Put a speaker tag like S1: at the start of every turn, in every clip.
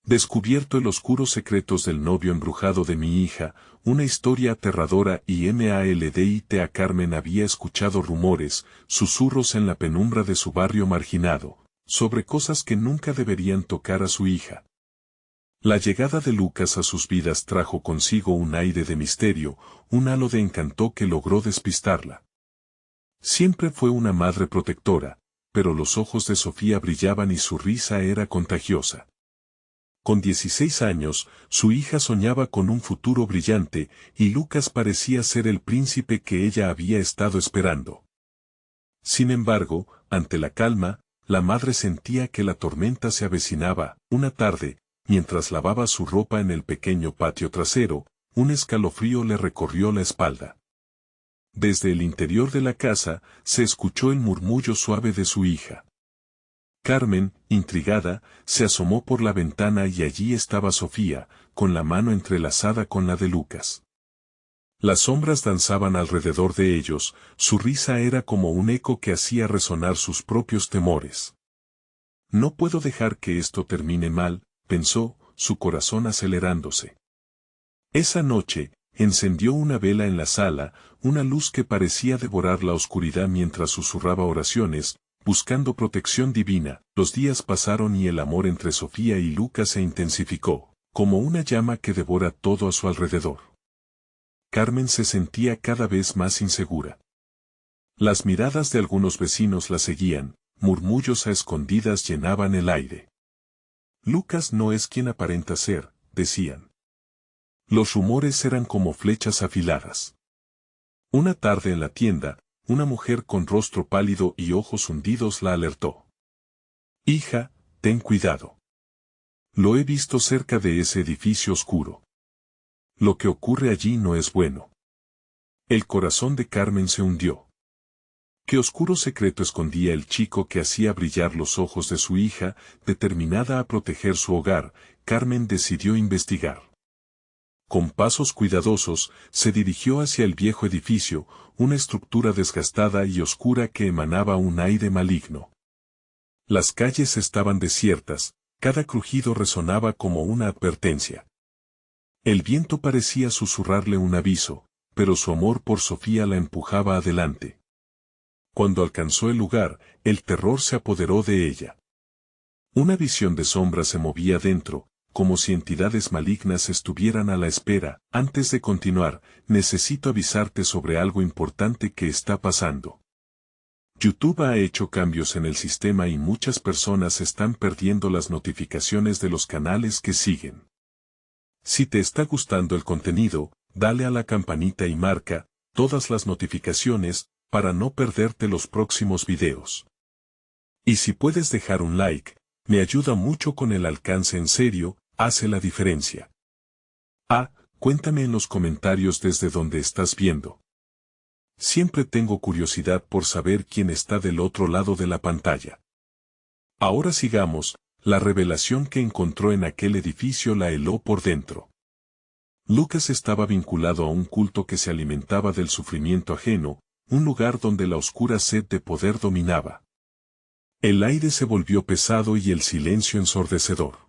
S1: Descubierto el oscuro secretos del novio embrujado de mi hija, una historia aterradora y maldita. Carmen había escuchado rumores, susurros en la penumbra de su barrio marginado, sobre cosas que nunca deberían tocar a su hija. La llegada de Lucas a sus vidas trajo consigo un aire de misterio, un halo de encanto que logró despistarla. Siempre fue una madre protectora, pero los ojos de Sofía brillaban y su risa era contagiosa. Con 16 años, su hija soñaba con un futuro brillante, y Lucas parecía ser el príncipe que ella había estado esperando. Sin embargo, ante la calma, la madre sentía que la tormenta se avecinaba. Una tarde, mientras lavaba su ropa en el pequeño patio trasero, un escalofrío le recorrió la espalda. Desde el interior de la casa, se escuchó el murmullo suave de su hija. Carmen, intrigada, se asomó por la ventana y allí estaba Sofía, con la mano entrelazada con la de Lucas. Las sombras danzaban alrededor de ellos, su risa era como un eco que hacía resonar sus propios temores. No puedo dejar que esto termine mal, pensó, su corazón acelerándose. Esa noche, encendió una vela en la sala, una luz que parecía devorar la oscuridad mientras susurraba oraciones, buscando protección divina. Los días pasaron y el amor entre Sofía y Lucas se intensificó, como una llama que devora todo a su alrededor. Carmen se sentía cada vez más insegura. Las miradas de algunos vecinos la seguían, murmullos a escondidas llenaban el aire. Lucas no es quien aparenta ser, decían. Los rumores eran como flechas afiladas. Una tarde en la tienda, una mujer con rostro pálido y ojos hundidos la alertó. Hija, ten cuidado. Lo he visto cerca de ese edificio oscuro. Lo que ocurre allí no es bueno. El corazón de Carmen se hundió. ¿Qué oscuro secreto escondía el chico que hacía brillar los ojos de su hija? Determinada a proteger su hogar, Carmen decidió investigar. Con pasos cuidadosos, se dirigió hacia el viejo edificio, una estructura desgastada y oscura que emanaba un aire maligno. Las calles estaban desiertas, cada crujido resonaba como una advertencia. El viento parecía susurrarle un aviso, pero su amor por Sofía la empujaba adelante. Cuando alcanzó el lugar, el terror se apoderó de ella. Una visión de sombra se movía dentro, como si entidades malignas estuvieran a la espera. Antes de continuar, necesito avisarte sobre algo importante que está pasando. YouTube ha hecho cambios en el sistema y muchas personas están perdiendo las notificaciones de los canales que siguen. Si te está gustando el contenido, dale a la campanita y marca todas las notificaciones para no perderte los próximos videos. Y si puedes dejar un like, me ayuda mucho con el alcance. En serio, hace la diferencia. Cuéntame en los comentarios desde donde estás viendo. Siempre tengo curiosidad por saber quién está del otro lado de la pantalla. Ahora sigamos, la revelación que encontró en aquel edificio la heló por dentro. Lucas estaba vinculado a un culto que se alimentaba del sufrimiento ajeno, un lugar donde la oscura sed de poder dominaba. El aire se volvió pesado y el silencio ensordecedor.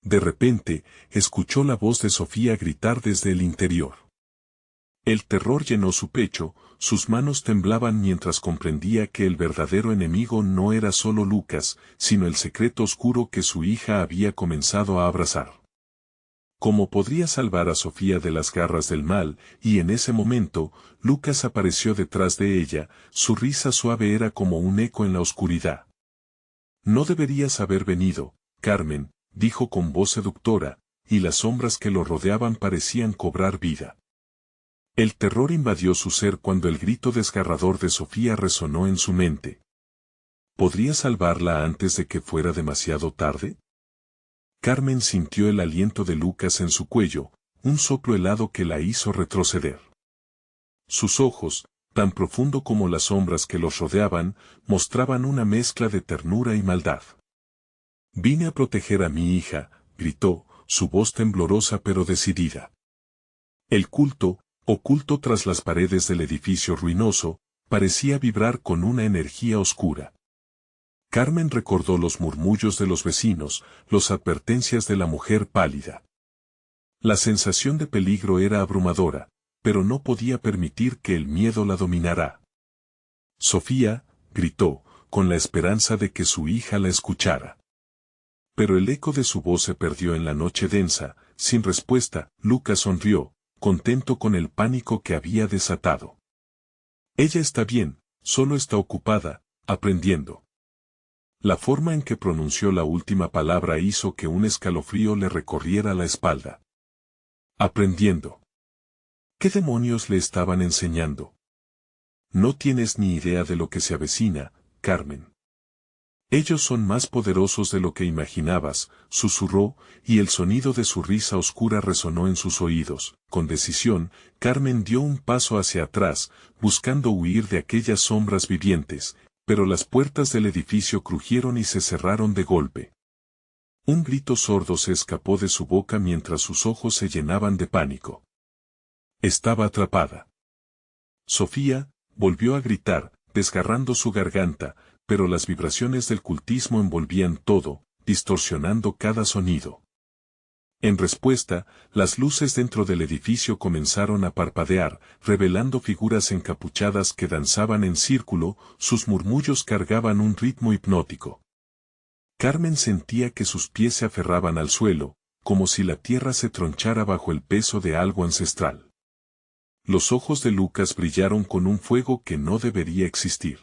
S1: De repente, escuchó la voz de Sofía gritar desde el interior. El terror llenó su pecho, sus manos temblaban mientras comprendía que el verdadero enemigo no era solo Lucas, sino el secreto oscuro que su hija había comenzado a abrazar. ¿Cómo podría salvar a Sofía de las garras del mal? Y en ese momento, Lucas apareció detrás de ella, su risa suave era como un eco en la oscuridad. No deberías haber venido, Carmen, dijo con voz seductora, y las sombras que lo rodeaban parecían cobrar vida. El terror invadió su ser cuando el grito desgarrador de Sofía resonó en su mente. ¿Podría salvarla antes de que fuera demasiado tarde? Carmen sintió el aliento de Lucas en su cuello, un soplo helado que la hizo retroceder. Sus ojos, tan profundo como las sombras que los rodeaban, mostraban una mezcla de ternura y maldad. Vine a proteger a mi hija, gritó, su voz temblorosa pero decidida. El culto, oculto tras las paredes del edificio ruinoso, parecía vibrar con una energía oscura. Carmen recordó los murmullos de los vecinos, las advertencias de la mujer pálida. La sensación de peligro era abrumadora, pero no podía permitir que el miedo la dominara. Sofía, gritó, con la esperanza de que su hija la escuchara. Pero el eco de su voz se perdió en la noche densa, sin respuesta. Lucas sonrió, contento con el pánico que había desatado. Ella está bien, solo está ocupada, aprendiendo. La forma en que pronunció la última palabra hizo que un escalofrío le recorriera la espalda. Aprendiendo. ¿Qué demonios le estaban enseñando? No tienes ni idea de lo que se avecina, Carmen. Ellos son más poderosos de lo que imaginabas, susurró, y el sonido de su risa oscura resonó en sus oídos. Con decisión, Carmen dio un paso hacia atrás, buscando huir de aquellas sombras vivientes, pero las puertas del edificio crujieron y se cerraron de golpe. Un grito sordo se escapó de su boca mientras sus ojos se llenaban de pánico. Estaba atrapada. Sofía volvió a gritar, desgarrando su garganta, pero las vibraciones del cultismo envolvían todo, distorsionando cada sonido. En respuesta, las luces dentro del edificio comenzaron a parpadear, revelando figuras encapuchadas que danzaban en círculo, sus murmullos cargaban un ritmo hipnótico. Carmen sentía que sus pies se aferraban al suelo, como si la tierra se tronchara bajo el peso de algo ancestral. Los ojos de Lucas brillaron con un fuego que no debería existir.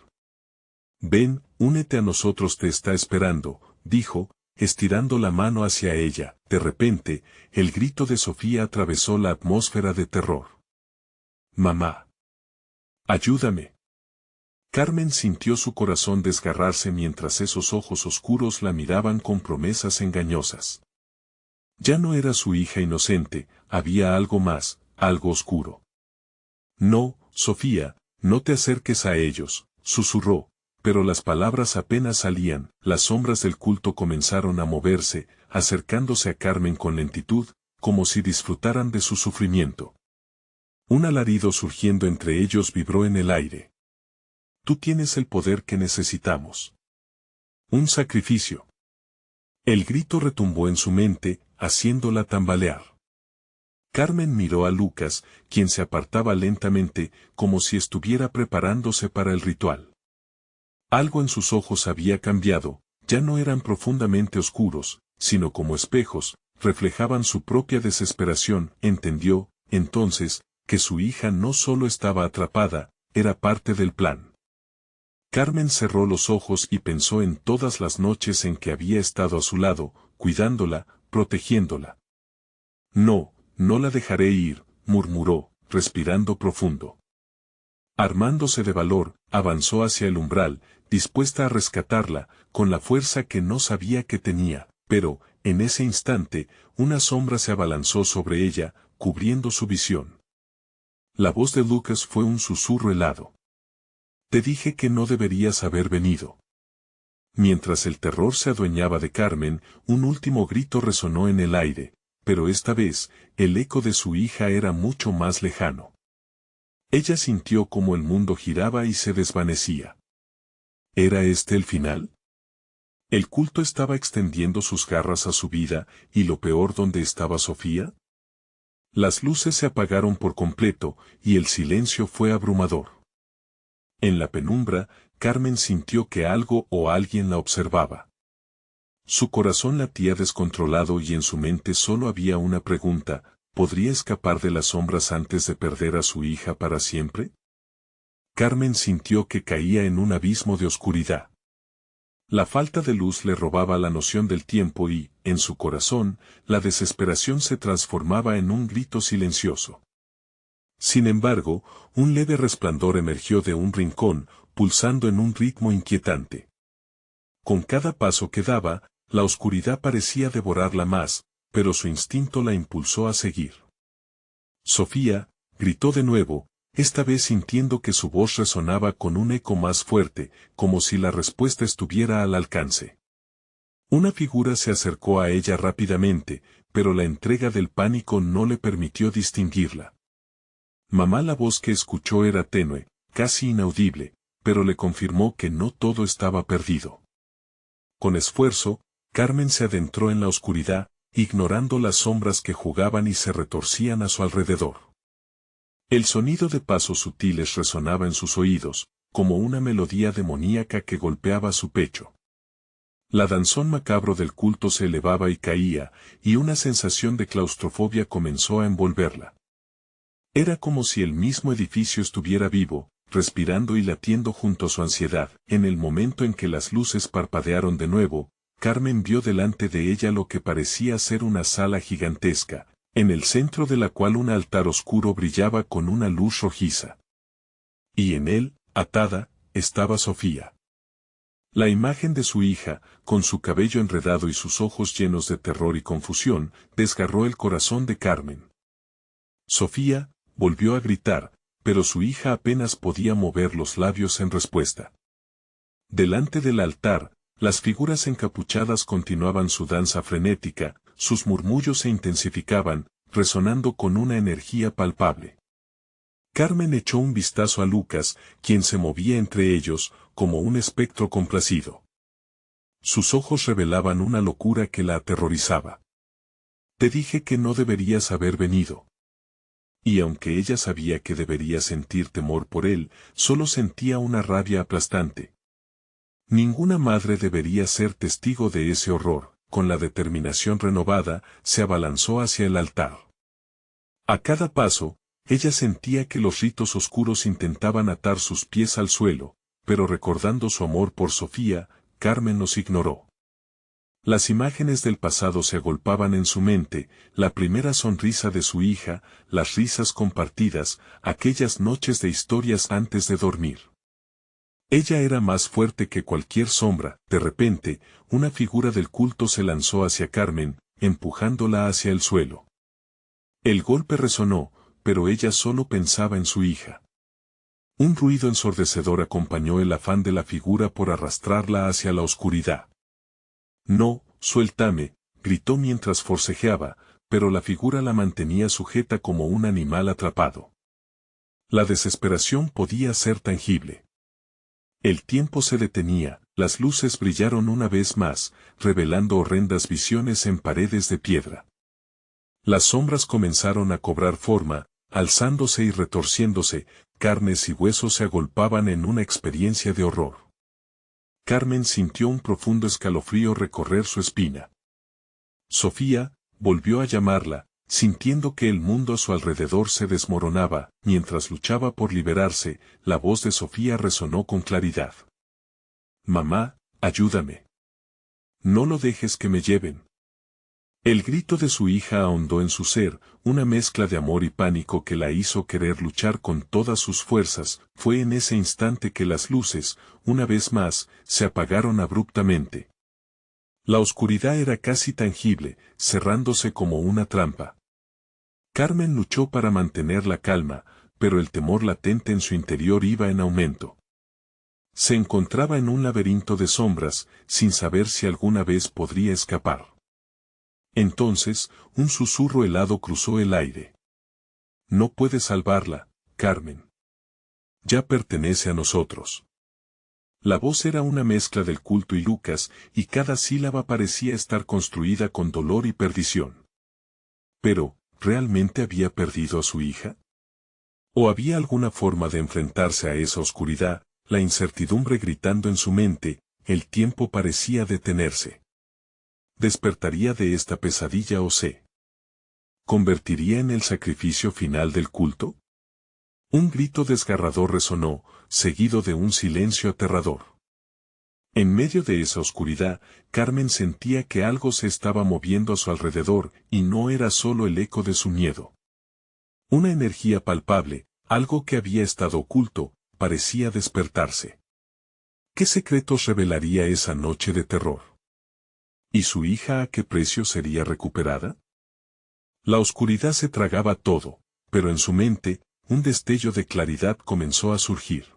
S1: Ven, únete a nosotros, te está esperando, dijo, estirando la mano hacia ella. De repente, el grito de Sofía atravesó la atmósfera de terror. Mamá. Ayúdame. Carmen sintió su corazón desgarrarse mientras esos ojos oscuros la miraban con promesas engañosas. Ya no era su hija inocente, había algo más, algo oscuro. No, Sofía, no te acerques a ellos, susurró, pero las palabras apenas salían. Las sombras del culto comenzaron a moverse, acercándose a Carmen con lentitud, como si disfrutaran de su sufrimiento. Un alarido surgiendo entre ellos vibró en el aire. Tú tienes el poder que necesitamos. Un sacrificio. El grito retumbó en su mente, haciéndola tambalear. Carmen miró a Lucas, quien se apartaba lentamente, como si estuviera preparándose para el ritual. Algo en sus ojos había cambiado, ya no eran profundamente oscuros, sino como espejos, reflejaban su propia desesperación. Entendió, entonces, que su hija no solo estaba atrapada, era parte del plan. Carmen cerró los ojos y pensó en todas las noches en que había estado a su lado, cuidándola, protegiéndola. No, no la dejaré ir, murmuró, respirando profundo. Armándose de valor, avanzó hacia el umbral, dispuesta a rescatarla, con la fuerza que no sabía que tenía, pero, en ese instante, una sombra se abalanzó sobre ella, cubriendo su visión. La voz de Lucas fue un susurro helado. Te dije que no deberías haber venido. Mientras el terror se adueñaba de Carmen, un último grito resonó en el aire, pero esta vez, el eco de su hija era mucho más lejano. Ella sintió como el mundo giraba y se desvanecía. ¿Era este el final? El culto estaba extendiendo sus garras a su vida, y lo peor, ¿dónde estaba Sofía? Las luces se apagaron por completo, y el silencio fue abrumador. En la penumbra, Carmen sintió que algo o alguien la observaba. Su corazón latía descontrolado y en su mente solo había una pregunta: ¿podría escapar de las sombras antes de perder a su hija para siempre? Carmen sintió que caía en un abismo de oscuridad. La falta de luz le robaba la noción del tiempo y, en su corazón, la desesperación se transformaba en un grito silencioso. Sin embargo, un leve resplandor emergió de un rincón, pulsando en un ritmo inquietante. Con cada paso que daba, la oscuridad parecía devorarla más, pero su instinto la impulsó a seguir. Sofía, gritó de nuevo, esta vez sintiendo que su voz resonaba con un eco más fuerte, como si la respuesta estuviera al alcance. Una figura se acercó a ella rápidamente, pero la entrega del pánico no le permitió distinguirla. Mamá. La voz que escuchó era tenue, casi inaudible, pero le confirmó que no todo estaba perdido. Con esfuerzo, Carmen se adentró en la oscuridad, ignorando las sombras que jugaban y se retorcían a su alrededor. El sonido de pasos sutiles resonaba en sus oídos, como una melodía demoníaca que golpeaba su pecho. La danzón macabro del culto se elevaba y caía, y una sensación de claustrofobia comenzó a envolverla. Era como si el mismo edificio estuviera vivo, respirando y latiendo junto a su ansiedad. En el momento en que las luces parpadearon de nuevo, Carmen vio delante de ella lo que parecía ser una sala gigantesca, en el centro de la cual un altar oscuro brillaba con una luz rojiza. Y en él, atada, estaba Sofía. La imagen de su hija, con su cabello enredado y sus ojos llenos de terror y confusión, desgarró el corazón de Carmen. Sofía volvió a gritar, pero su hija apenas podía mover los labios en respuesta. Delante del altar, las figuras encapuchadas continuaban su danza frenética, sus murmullos se intensificaban, resonando con una energía palpable. Carmen echó un vistazo a Lucas, quien se movía entre ellos, como un espectro complacido. Sus ojos revelaban una locura que la aterrorizaba. Te dije que no deberías haber venido. Y aunque ella sabía que debería sentir temor por él, solo sentía una rabia aplastante. Ninguna madre debería ser testigo de ese horror. Con la determinación renovada, se abalanzó hacia el altar. A cada paso, ella sentía que los ritos oscuros intentaban atar sus pies al suelo, pero recordando su amor por Sofía, Carmen los ignoró. Las imágenes del pasado se agolpaban en su mente, la primera sonrisa de su hija, las risas compartidas, aquellas noches de historias antes de dormir. Ella era más fuerte que cualquier sombra. De repente, una figura del culto se lanzó hacia Carmen, empujándola hacia el suelo. El golpe resonó, pero ella solo pensaba en su hija. Un ruido ensordecedor acompañó el afán de la figura por arrastrarla hacia la oscuridad. No, suéltame, gritó mientras forcejeaba, pero la figura la mantenía sujeta como un animal atrapado. La desesperación podía ser tangible. El tiempo se detenía, las luces brillaron una vez más, revelando horrendas visiones en paredes de piedra. Las sombras comenzaron a cobrar forma, alzándose y retorciéndose, carnes y huesos se agolpaban en una experiencia de horror. Carmen sintió un profundo escalofrío recorrer su espina. Sofía volvió a llamarla, sintiendo que el mundo a su alrededor se desmoronaba. Mientras luchaba por liberarse, la voz de Sofía resonó con claridad. Mamá, ayúdame. No lo dejes que me lleven. El grito de su hija ahondó en su ser, una mezcla de amor y pánico que la hizo querer luchar con todas sus fuerzas. Fue en ese instante que las luces, una vez más, se apagaron abruptamente. La oscuridad era casi tangible, cerrándose como una trampa. Carmen luchó para mantener la calma, pero el temor latente en su interior iba en aumento. Se encontraba en un laberinto de sombras, sin saber si alguna vez podría escapar. Entonces, un susurro helado cruzó el aire. No puedes salvarla, Carmen. Ya pertenece a nosotros. La voz era una mezcla del culto y Lucas, y cada sílaba parecía estar construida con dolor y perdición. Pero, ¿realmente había perdido a su hija? ¿O había alguna forma de enfrentarse a esa oscuridad? La incertidumbre gritando en su mente, el tiempo parecía detenerse. ¿Despertaría de esta pesadilla o se convertiría en el sacrificio final del culto? Un grito desgarrador resonó, seguido de un silencio aterrador. En medio de esa oscuridad, Carmen sentía que algo se estaba moviendo a su alrededor, y no era solo el eco de su miedo. Una energía palpable, algo que había estado oculto, parecía despertarse. ¿Qué secretos revelaría esa noche de terror? ¿Y su hija a qué precio sería recuperada? La oscuridad se tragaba todo, pero en su mente, un destello de claridad comenzó a surgir.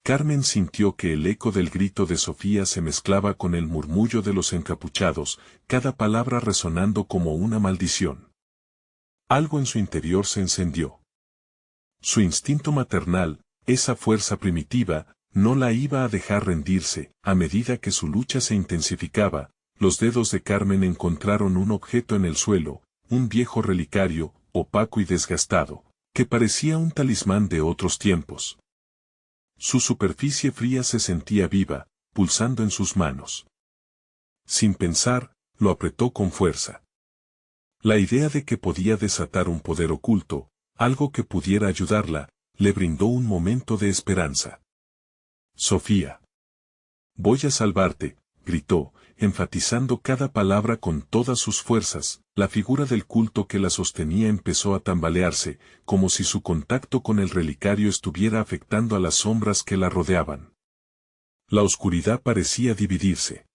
S1: Carmen sintió que el eco del grito de Sofía se mezclaba con el murmullo de los encapuchados, cada palabra resonando como una maldición. Algo en su interior se encendió. Su instinto maternal, esa fuerza primitiva, no la iba a dejar rendirse. A medida que su lucha se intensificaba, los dedos de Carmen encontraron un objeto en el suelo, un viejo relicario, opaco y desgastado, que parecía un talismán de otros tiempos. Su superficie fría se sentía viva, pulsando en sus manos. Sin pensar, lo apretó con fuerza. La idea de que podía desatar un poder oculto, algo que pudiera ayudarla, le brindó un momento de esperanza. Sofía. Voy a salvarte, gritó, enfatizando cada palabra con todas sus fuerzas. La figura del culto que la sostenía empezó a tambalearse, como si su contacto con el relicario estuviera afectando a las sombras que la rodeaban. La oscuridad parecía dividirse.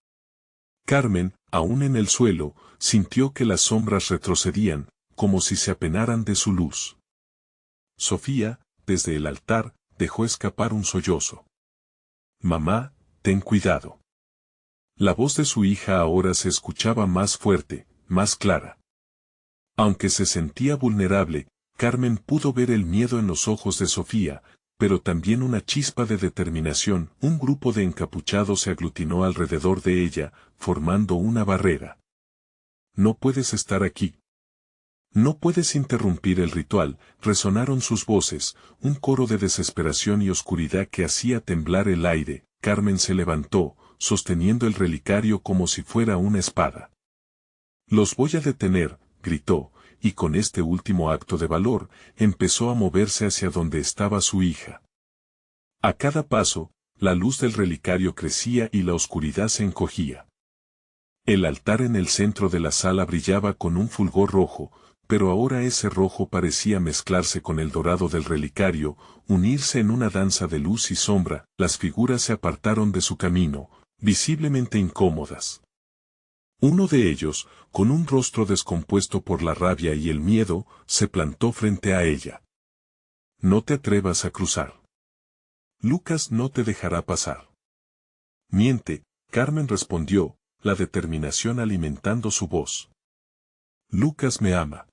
S1: Carmen, aún en el suelo, sintió que las sombras retrocedían, como si se apenaran de su luz. Sofía, desde el altar, dejó escapar un sollozo. Mamá, ten cuidado. La voz de su hija ahora se escuchaba más fuerte, más clara. Aunque se sentía vulnerable, Carmen pudo ver el miedo en los ojos de Sofía, pero también una chispa de determinación. Un grupo de encapuchados se aglutinó alrededor de ella, formando una barrera. No puedes estar aquí. No puedes interrumpir el ritual, resonaron sus voces, un coro de desesperación y oscuridad que hacía temblar el aire. Carmen se levantó, sosteniendo el relicario como si fuera una espada. Los voy a detener, gritó, y con este último acto de valor, empezó a moverse hacia donde estaba su hija. A cada paso, la luz del relicario crecía y la oscuridad se encogía. El altar en el centro de la sala brillaba con un fulgor rojo, pero ahora ese rojo parecía mezclarse con el dorado del relicario, unirse en una danza de luz y sombra. Las figuras se apartaron de su camino, visiblemente incómodas. Uno de ellos, con un rostro descompuesto por la rabia y el miedo, se plantó frente a ella. No te atrevas a cruzar. Lucas no te dejará pasar. Miente, Carmen respondió, la determinación alimentando su voz. Lucas me ama.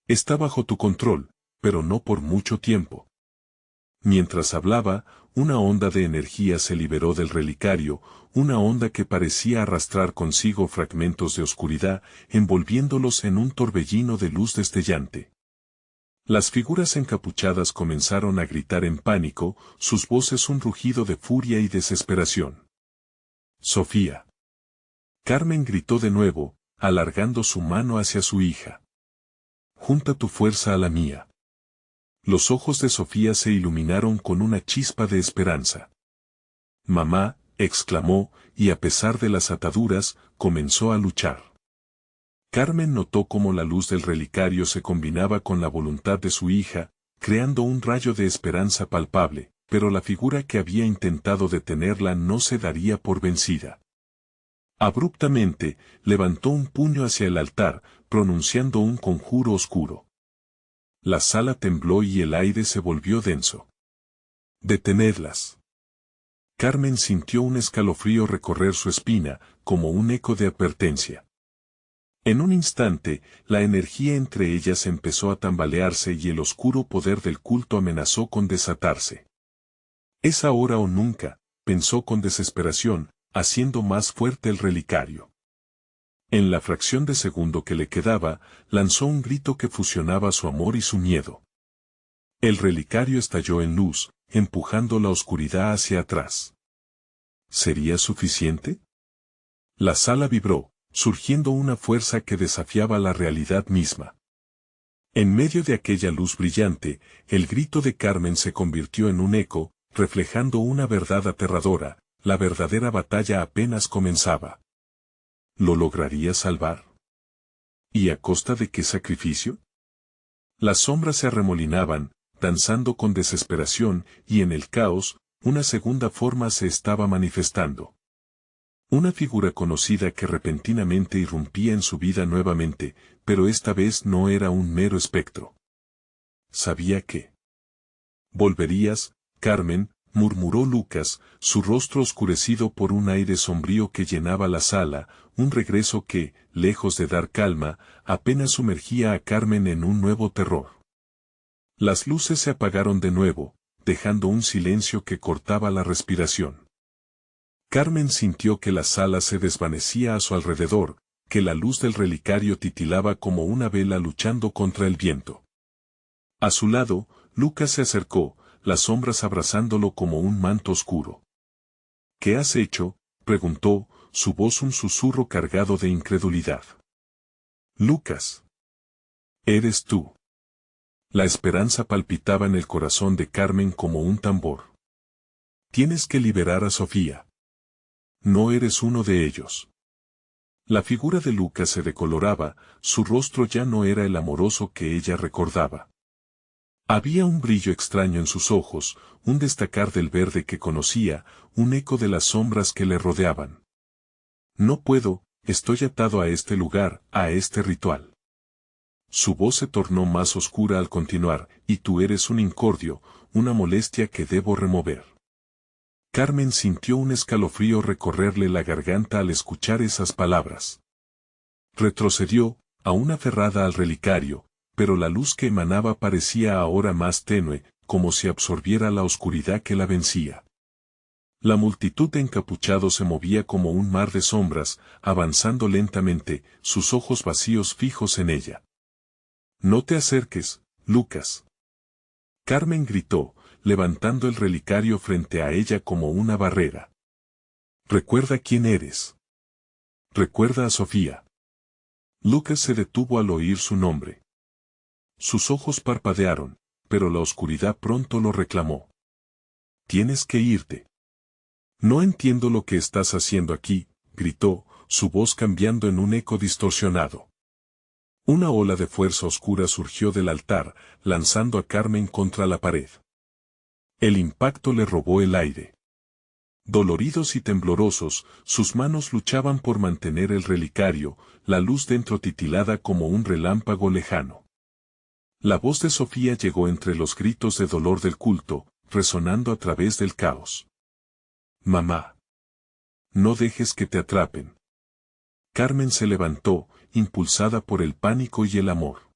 S1: Está bajo tu control, pero no por mucho tiempo. Mientras hablaba, una onda de energía se liberó del relicario, una onda que parecía arrastrar consigo fragmentos de oscuridad, envolviéndolos en un torbellino de luz destellante. Las figuras encapuchadas comenzaron a gritar en pánico, sus voces un rugido de furia y desesperación. Sofía. Carmen gritó de nuevo, alargando su mano hacia su hija. Junta tu fuerza a la mía. Los ojos de Sofía se iluminaron con una chispa de esperanza. Mamá, exclamó, y a pesar de las ataduras, comenzó a luchar. Carmen notó cómo la luz del relicario se combinaba con la voluntad de su hija, creando un rayo de esperanza palpable, pero la figura que había intentado detenerla no se daría por vencida. Abruptamente, levantó un puño hacia el altar, pronunciando un conjuro oscuro. La sala tembló y el aire se volvió denso. Detenedlas. Carmen sintió un escalofrío recorrer su espina, como un eco de advertencia. En un instante, la energía entre ellas empezó a tambalearse y el oscuro poder del culto amenazó con desatarse. Es ahora o nunca, pensó con desesperación, haciendo más fuerte el relicario. En la fracción de segundo que le quedaba, lanzó un grito que fusionaba su amor y su miedo. El relicario estalló en luz, empujando la oscuridad hacia atrás. ¿Sería suficiente? La sala vibró, surgiendo una fuerza que desafiaba la realidad misma. En medio de aquella luz brillante, el grito de Carmen se convirtió en un eco, reflejando una verdad aterradora: la verdadera batalla apenas comenzaba. ¿Lo lograría salvar? ¿Y a costa de qué sacrificio? Las sombras se arremolinaban, danzando con desesperación, y en el caos, una segunda forma se estaba manifestando. Una figura conocida que repentinamente irrumpía en su vida nuevamente, pero esta vez no era un mero espectro. Sabía que volverías, Carmen, murmuró Lucas, su rostro oscurecido por un aire sombrío que llenaba la sala, un regreso que, lejos de dar calma, apenas sumergía a Carmen en un nuevo terror. Las luces se apagaron de nuevo, dejando un silencio que cortaba la respiración. Carmen sintió que la sala se desvanecía a su alrededor, que la luz del relicario titilaba como una vela luchando contra el viento. A su lado, Lucas se acercó, las sombras abrazándolo como un manto oscuro. ¿Qué has hecho?, preguntó, su voz un susurro cargado de incredulidad. Lucas. Eres tú. La esperanza palpitaba en el corazón de Carmen como un tambor. Tienes que liberar a Sofía. No eres uno de ellos. La figura de Lucas se decoloraba, su rostro ya no era el amoroso que ella recordaba. Había un brillo extraño en sus ojos, un destacar del verde que conocía, un eco de las sombras que le rodeaban. No puedo, estoy atado a este lugar, a este ritual. Su voz se tornó más oscura al continuar, y tú eres un incordio, una molestia que debo remover. Carmen sintió un escalofrío recorrerle la garganta al escuchar esas palabras. Retrocedió, aún aferrada al relicario, pero la luz que emanaba parecía ahora más tenue, como si absorbiera la oscuridad que la vencía. La multitud de encapuchados se movía como un mar de sombras, avanzando lentamente, sus ojos vacíos fijos en ella. No te acerques, Lucas. Carmen gritó, levantando el relicario frente a ella como una barrera. Recuerda quién eres. Recuerda a Sofía. Lucas se detuvo al oír su nombre. Sus ojos parpadearon, pero la oscuridad pronto lo reclamó. Tienes que irte. No entiendo lo que estás haciendo aquí, gritó, su voz cambiando en un eco distorsionado. Una ola de fuerza oscura surgió del altar, lanzando a Carmen contra la pared. El impacto le robó el aire. Doloridos y temblorosos, sus manos luchaban por mantener el relicario, la luz dentro titilada como un relámpago lejano. La voz de Sofía llegó entre los gritos de dolor del culto, resonando a través del caos. Mamá. No dejes que te atrapen. Carmen se levantó, impulsada por el pánico y el amor.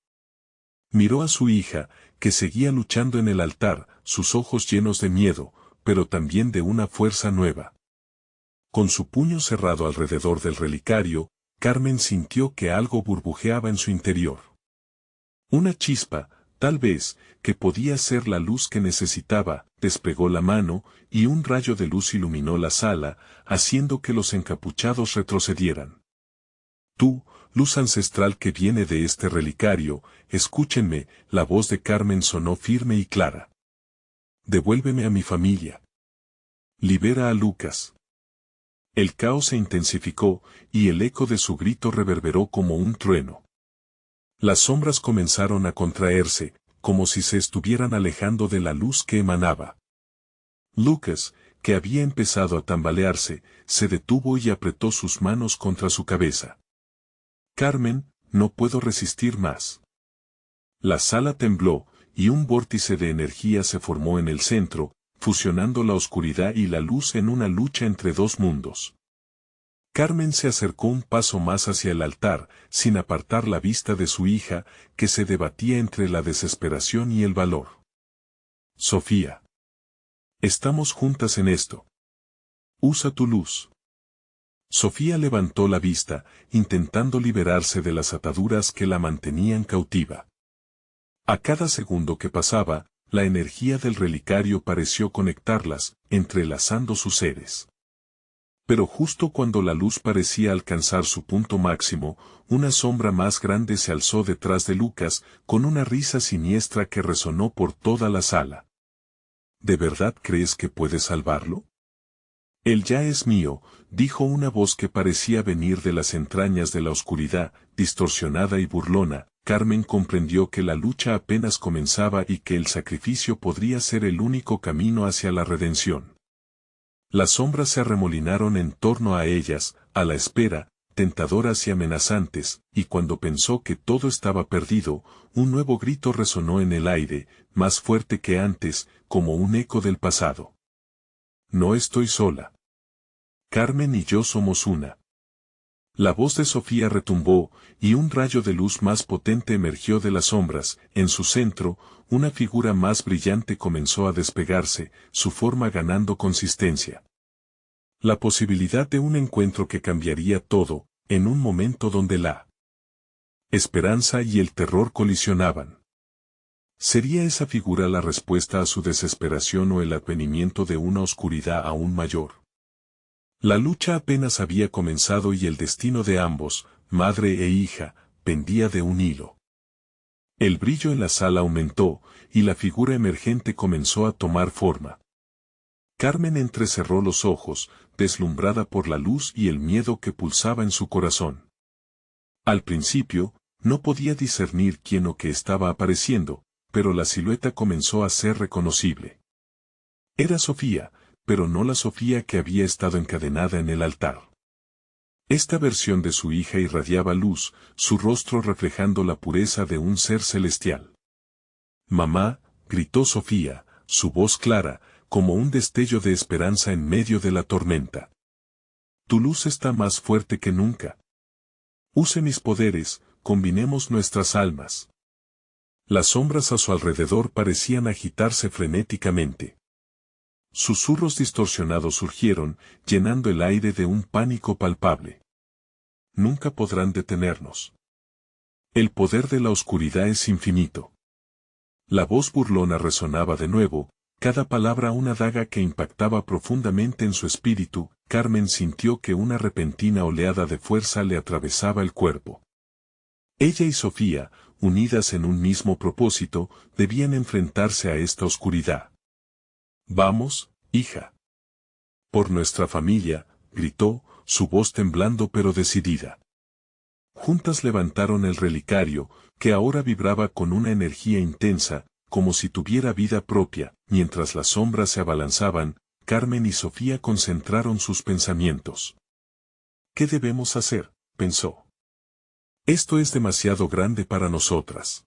S1: Miró a su hija, que seguía luchando en el altar, sus ojos llenos de miedo, pero también de una fuerza nueva. Con su puño cerrado alrededor del relicario, Carmen sintió que algo burbujeaba en su interior. Una chispa, tal vez, que podía ser la luz que necesitaba, despegó la mano, y un rayo de luz iluminó la sala, haciendo que los encapuchados retrocedieran. Tú, luz ancestral que viene de este relicario, escúchenme, la voz de Carmen sonó firme y clara. Devuélveme a mi familia. Libera a Lucas. El caos se intensificó, y el eco de su grito reverberó como un trueno. Las sombras comenzaron a contraerse, como si se estuvieran alejando de la luz que emanaba. Lucas, que había empezado a tambalearse, se detuvo y apretó sus manos contra su cabeza. Carmen, no puedo resistir más. La sala tembló, y un vórtice de energía se formó en el centro, fusionando la oscuridad y la luz en una lucha entre dos mundos. Carmen se acercó un paso más hacia el altar, sin apartar la vista de su hija, que se debatía entre la desesperación y el valor. Sofía. Estamos juntas en esto. Usa tu luz. Sofía levantó la vista, intentando liberarse de las ataduras que la mantenían cautiva. A cada segundo que pasaba, la energía del relicario pareció conectarlas, entrelazando sus seres. Pero justo cuando la luz parecía alcanzar su punto máximo, una sombra más grande se alzó detrás de Lucas, con una risa siniestra que resonó por toda la sala. ¿De verdad crees que puedes salvarlo? Él ya es mío, dijo una voz que parecía venir de las entrañas de la oscuridad, distorsionada y burlona. Carmen comprendió que la lucha apenas comenzaba y que el sacrificio podría ser el único camino hacia la redención. Las sombras se arremolinaron en torno a ellas, a la espera, tentadoras y amenazantes, y cuando pensó que todo estaba perdido, un nuevo grito resonó en el aire, más fuerte que antes, como un eco del pasado. No estoy sola. Carmen y yo somos una. La voz de Sofía retumbó, y un rayo de luz más potente emergió de las sombras. En su centro, una figura más brillante comenzó a despegarse, su forma ganando consistencia. La posibilidad de un encuentro que cambiaría todo, en un momento donde la esperanza y el terror colisionaban. ¿Sería esa figura la respuesta a su desesperación o el advenimiento de una oscuridad aún mayor? La lucha apenas había comenzado y el destino de ambos, madre e hija, pendía de un hilo. El brillo en la sala aumentó, y la figura emergente comenzó a tomar forma. Carmen entrecerró los ojos, deslumbrada por la luz y el miedo que pulsaba en su corazón. Al principio, no podía discernir quién o qué estaba apareciendo, pero la silueta comenzó a ser reconocible. Era Sofía, pero no la Sofía que había estado encadenada en el altar. Esta versión de su hija irradiaba luz, su rostro reflejando la pureza de un ser celestial. «Mamá», gritó Sofía, su voz clara, como un destello de esperanza en medio de la tormenta. «Tu luz está más fuerte que nunca. Use mis poderes, combinemos nuestras almas». Las sombras a su alrededor parecían agitarse frenéticamente. Susurros distorsionados surgieron, llenando el aire de un pánico palpable. Nunca podrán detenernos. El poder de la oscuridad es infinito. La voz burlona resonaba de nuevo, cada palabra una daga que impactaba profundamente en su espíritu. Carmen sintió que una repentina oleada de fuerza le atravesaba el cuerpo. Ella y Sofía, unidas en un mismo propósito, debían enfrentarse a esta oscuridad. «Vamos, hija». «Por nuestra familia», gritó, su voz temblando pero decidida. Juntas levantaron el relicario, que ahora vibraba con una energía intensa, como si tuviera vida propia. Mientras las sombras se abalanzaban, Carmen y Sofía concentraron sus pensamientos. «¿Qué debemos hacer?», pensó. «Esto es demasiado grande para nosotras».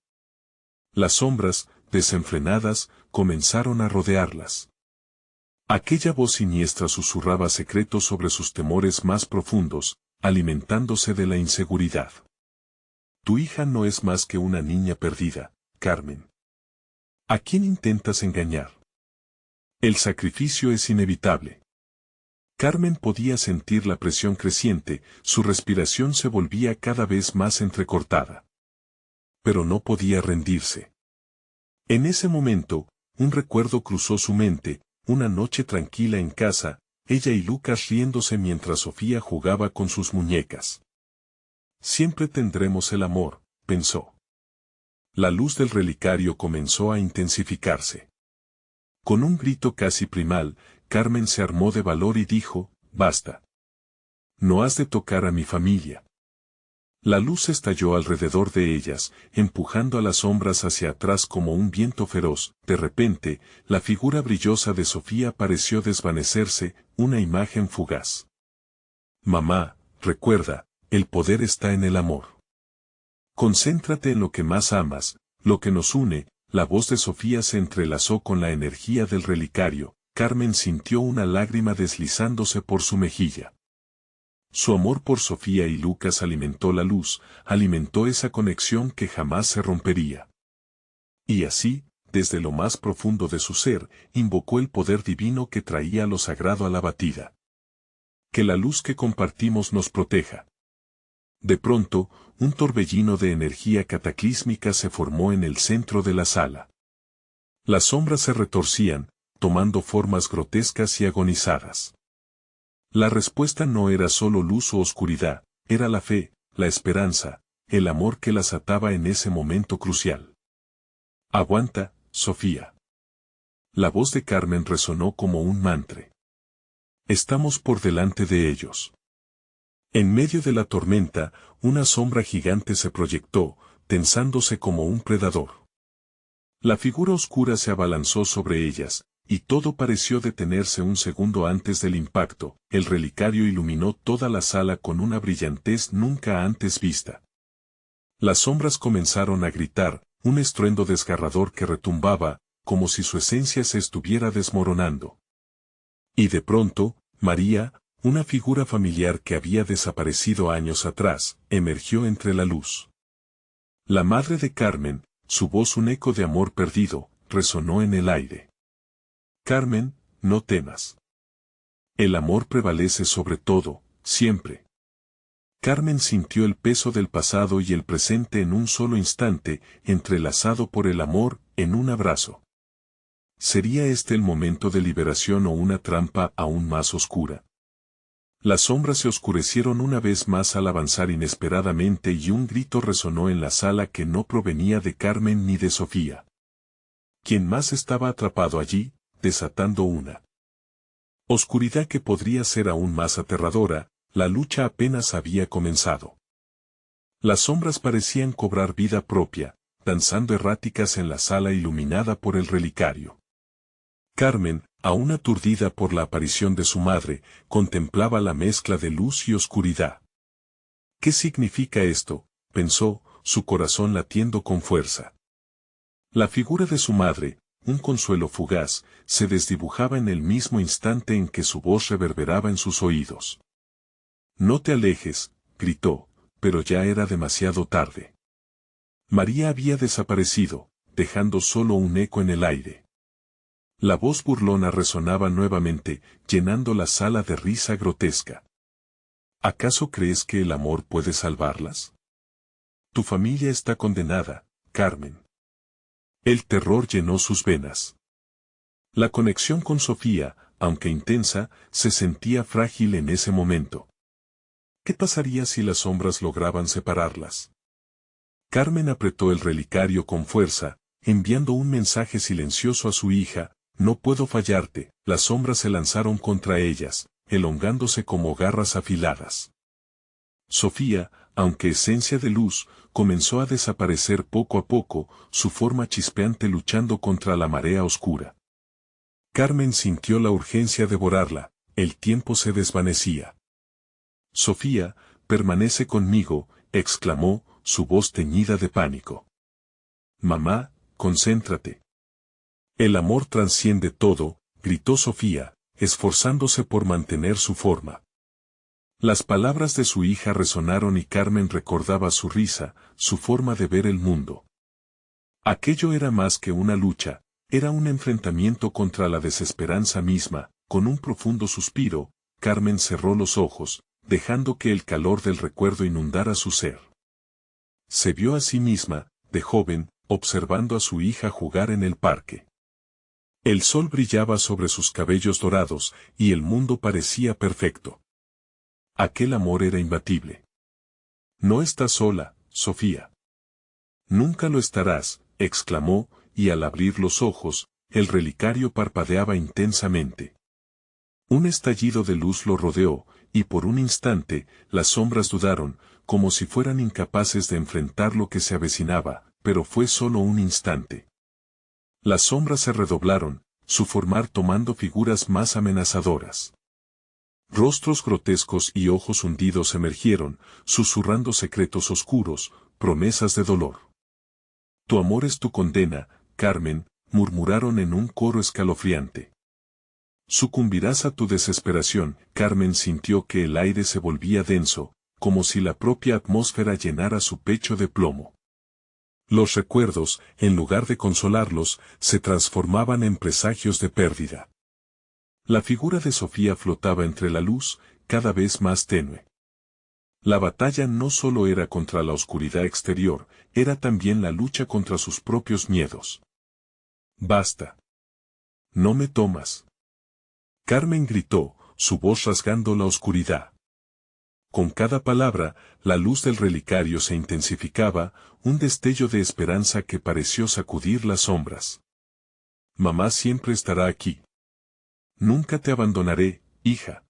S1: Las sombras, desenfrenadas, comenzaron a rodearlas. Aquella voz siniestra susurraba secretos sobre sus temores más profundos, alimentándose de la inseguridad. «Tu hija no es más que una niña perdida, Carmen. ¿A quién intentas engañar? El sacrificio es inevitable». Carmen podía sentir la presión creciente, su respiración se volvía cada vez más entrecortada. Pero no podía rendirse. En ese momento, un recuerdo cruzó su mente, una noche tranquila en casa, ella y Lucas riéndose mientras Sofía jugaba con sus muñecas. «Siempre tendremos el amor», pensó. La luz del relicario comenzó a intensificarse. Con un grito casi primal, Carmen se armó de valor y dijo: «Basta. No has de tocar a mi familia». La luz estalló alrededor de ellas, empujando a las sombras hacia atrás como un viento feroz. De repente, la figura brillosa de Sofía pareció desvanecerse, una imagen fugaz. «Mamá, recuerda, el poder está en el amor. Concéntrate en lo que más amas, lo que nos une». La voz de Sofía se entrelazó con la energía del relicario. Carmen sintió una lágrima deslizándose por su mejilla. Su amor por Sofía y Lucas alimentó la luz, alimentó esa conexión que jamás se rompería. Y así, desde lo más profundo de su ser, invocó el poder divino que traía lo sagrado a la batida. «Que la luz que compartimos nos proteja». De pronto, un torbellino de energía cataclísmica se formó en el centro de la sala. Las sombras se retorcían, tomando formas grotescas y agonizadas. La respuesta no era solo luz o oscuridad, era la fe, la esperanza, el amor que las ataba en ese momento crucial. «Aguanta, Sofía». La voz de Carmen resonó como un mantra. «Estamos por delante de ellos». En medio de la tormenta, una sombra gigante se proyectó, tensándose como un predador. La figura oscura se abalanzó sobre ellas, y todo pareció detenerse un segundo antes del impacto. El relicario iluminó toda la sala con una brillantez nunca antes vista. Las sombras comenzaron a gritar, un estruendo desgarrador que retumbaba, como si su esencia se estuviera desmoronando. Y de pronto, María, Una figura familiar que había desaparecido años atrás, emergió entre la luz. La madre de Carmen, su voz un eco de amor perdido, resonó en el aire. Carmen, no temas. El amor prevalece sobre todo, siempre. Carmen sintió el peso del pasado y el presente en un solo instante, entrelazado por el amor, en un abrazo. ¿Sería este el momento de liberación o una trampa aún más oscura? Las sombras se oscurecieron una vez más al avanzar inesperadamente y un grito resonó en la sala que no provenía de Carmen ni de Sofía. ¿Quién más estaba atrapado allí, desatando una oscuridad que podría ser aún más aterradora? La lucha apenas había comenzado. Las sombras parecían cobrar vida propia, danzando erráticas en la sala iluminada por el relicario. Carmen, aún aturdida por la aparición de su madre, contemplaba la mezcla de luz y oscuridad. ¿Qué significa esto?, pensó, su corazón latiendo con fuerza. La figura de su madre, un consuelo fugaz, se desdibujaba en el mismo instante en que su voz reverberaba en sus oídos. «No te alejes», gritó, pero ya era demasiado tarde. María había desaparecido, dejando solo un eco en el aire. La voz burlona resonaba nuevamente, llenando la sala de risa grotesca. ¿Acaso crees que el amor puede salvarlas? Tu familia está condenada, Carmen. El terror llenó sus venas. La conexión con Sofía, aunque intensa, se sentía frágil en ese momento. ¿Qué pasaría si las sombras lograban separarlas? Carmen apretó el relicario con fuerza, enviando un mensaje silencioso a su hija: «No puedo fallarte». Las sombras se lanzaron contra ellas, elongándose como garras afiladas. Sofía, aunque esencia de luz, comenzó a desaparecer poco a poco, su forma chispeante luchando contra la marea oscura. Carmen sintió la urgencia de devorarla, el tiempo se desvanecía. «Sofía, permanece conmigo», exclamó, su voz teñida de pánico. «Mamá, concéntrate». «El amor trasciende todo», gritó Sofía, esforzándose por mantener su forma. Las palabras de su hija resonaron y Carmen recordaba su risa, su forma de ver el mundo. Aquello era más que una lucha, era un enfrentamiento contra la desesperanza misma. Con un profundo suspiro, Carmen cerró los ojos, dejando que el calor del recuerdo inundara su ser. Se vio a sí misma, de joven, observando a su hija jugar en el parque. El sol brillaba sobre sus cabellos dorados, y el mundo parecía perfecto. Aquel amor era imbatible. «No estás sola, Sofía». «Nunca lo estarás», exclamó, y al abrir los ojos, el relicario parpadeaba intensamente. Un estallido de luz lo rodeó, y por un instante, las sombras dudaron, como si fueran incapaces de enfrentar lo que se avecinaba, pero fue solo un instante. Las sombras se redoblaron, su formar tomando figuras más amenazadoras. Rostros grotescos y ojos hundidos emergieron, susurrando secretos oscuros, promesas de dolor. «Tu amor es tu condena, Carmen», murmuraron en un coro escalofriante. «Sucumbirás a tu desesperación». Carmen sintió que el aire se volvía denso, como si la propia atmósfera llenara su pecho de plomo. Los recuerdos, en lugar de consolarlos, se transformaban en presagios de pérdida. La figura de Sofía flotaba entre la luz, cada vez más tenue. La batalla no solo era contra la oscuridad exterior, era también la lucha contra sus propios miedos. «Basta. No me tomas». Carmen gritó, su voz rasgando la oscuridad. Con cada palabra, la luz del relicario se intensificaba, un destello de esperanza que pareció sacudir las sombras. «Mamá siempre estará aquí. Nunca te abandonaré, hija».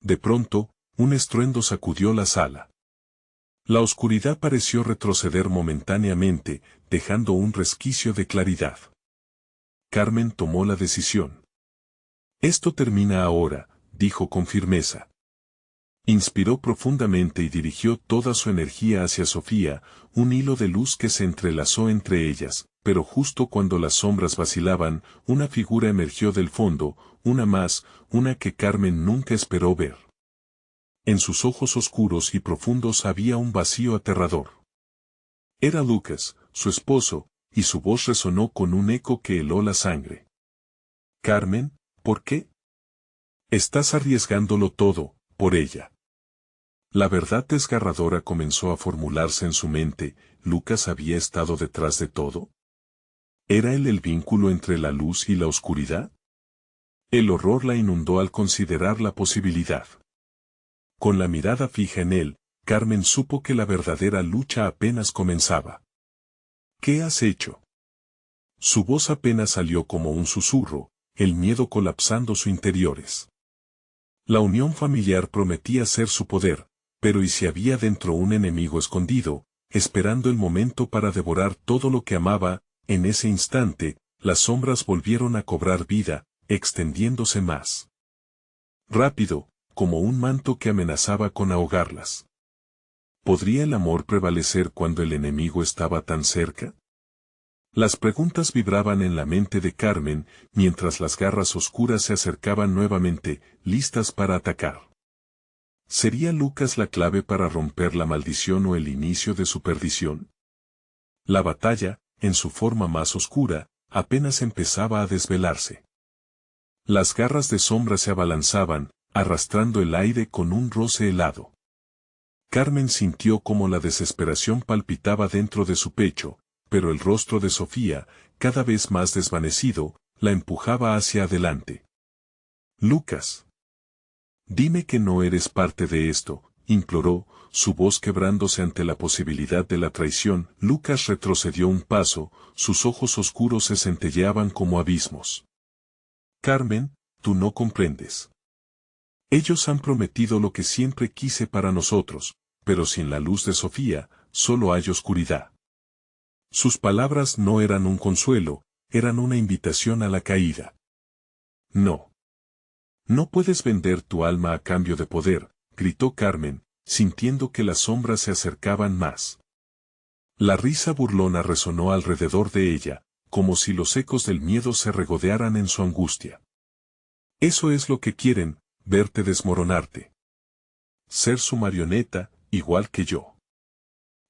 S1: De pronto, un estruendo sacudió la sala. La oscuridad pareció retroceder momentáneamente, dejando un resquicio de claridad. Carmen tomó la decisión. «Esto termina ahora», dijo con firmeza. Inspiró profundamente y dirigió toda su energía hacia Sofía, un hilo de luz que se entrelazó entre ellas, pero justo cuando las sombras vacilaban, una figura emergió del fondo, una más, una que Carmen nunca esperó ver. En sus ojos oscuros y profundos había un vacío aterrador. Era Lucas, su esposo, y su voz resonó con un eco que heló la sangre. Carmen, ¿por qué? Estás arriesgándolo todo, por ella. La verdad desgarradora comenzó a formularse en su mente. ¿Lucas había estado detrás de todo? ¿Era él el vínculo entre la luz y la oscuridad? El horror la inundó al considerar la posibilidad. Con la mirada fija en él, Carmen supo que la verdadera lucha apenas comenzaba. ¿Qué has hecho? Su voz apenas salió como un susurro, el miedo colapsando sus interiores. La unión familiar prometía ser su poder, pero ¿y si había dentro un enemigo escondido, esperando el momento para devorar todo lo que amaba? En ese instante, las sombras volvieron a cobrar vida, extendiéndose más rápido, como un manto que amenazaba con ahogarlas. ¿Podría el amor prevalecer cuando el enemigo estaba tan cerca? Las preguntas vibraban en la mente de Carmen, mientras las garras oscuras se acercaban nuevamente, listas para atacar. ¿Sería Lucas la clave para romper la maldición o el inicio de su perdición? La batalla, en su forma más oscura, apenas empezaba a desvelarse. Las garras de sombra se abalanzaban, arrastrando el aire con un roce helado. Carmen sintió como la desesperación palpitaba dentro de su pecho, pero el rostro de Sofía, cada vez más desvanecido, la empujaba hacia adelante. Lucas. Dime que no eres parte de esto, imploró, su voz quebrándose ante la posibilidad de la traición. Lucas retrocedió un paso, sus ojos oscuros se centelleaban como abismos. Carmen, tú no comprendes. Ellos han prometido lo que siempre quise para nosotros, pero sin la luz de Sofía, solo hay oscuridad. Sus palabras no eran un consuelo, eran una invitación a la caída. No. No puedes vender tu alma a cambio de poder, gritó Carmen, sintiendo que las sombras se acercaban más. La risa burlona resonó alrededor de ella, como si los ecos del miedo se regodearan en su angustia. Eso es lo que quieren, verte desmoronarte. Ser su marioneta, igual que yo.